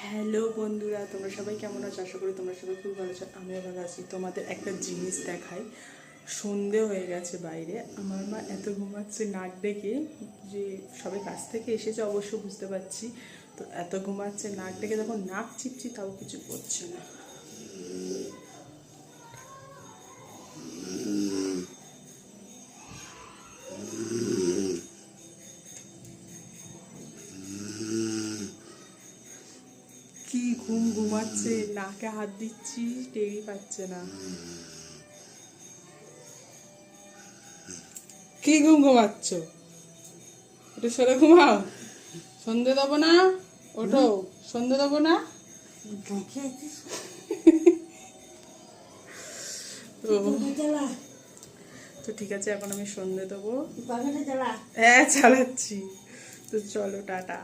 Hello বন্ধুরা, তোমরা সবাই কেমন আছো? আশা করি তোমরা সবাই খুব ভালো আছো। আমিও ভালো আছি। তোমাদের একটা জিনিস দেখাই। সন্ধে হয়ে গেছে বাইরে, আমার মা এত ঘুমাচ্ছে নাক ডেকে, যে সবাই কাছ থেকে এসেছে অবশ্য বুঝতে পারছি। তো এত ঘুমাচ্ছে নাক ডেকে, তখন নাক চিপছি তাও কিছু করছে না। কি ঘুমাচ্ছে, নাকে হাত দিচ্ছি টেরই পাচ্ছে না। কি ঘুমাচ্ছ? একটু সরে ঘুমাও। সন্ধে দেবো না, ওঠো। সন্ধে দেবো না। তো তো ঠিক আছে, এখন আমি সন্ধে দেবো। হ্যাঁ চালাচ্ছি। তো চলো টাটা।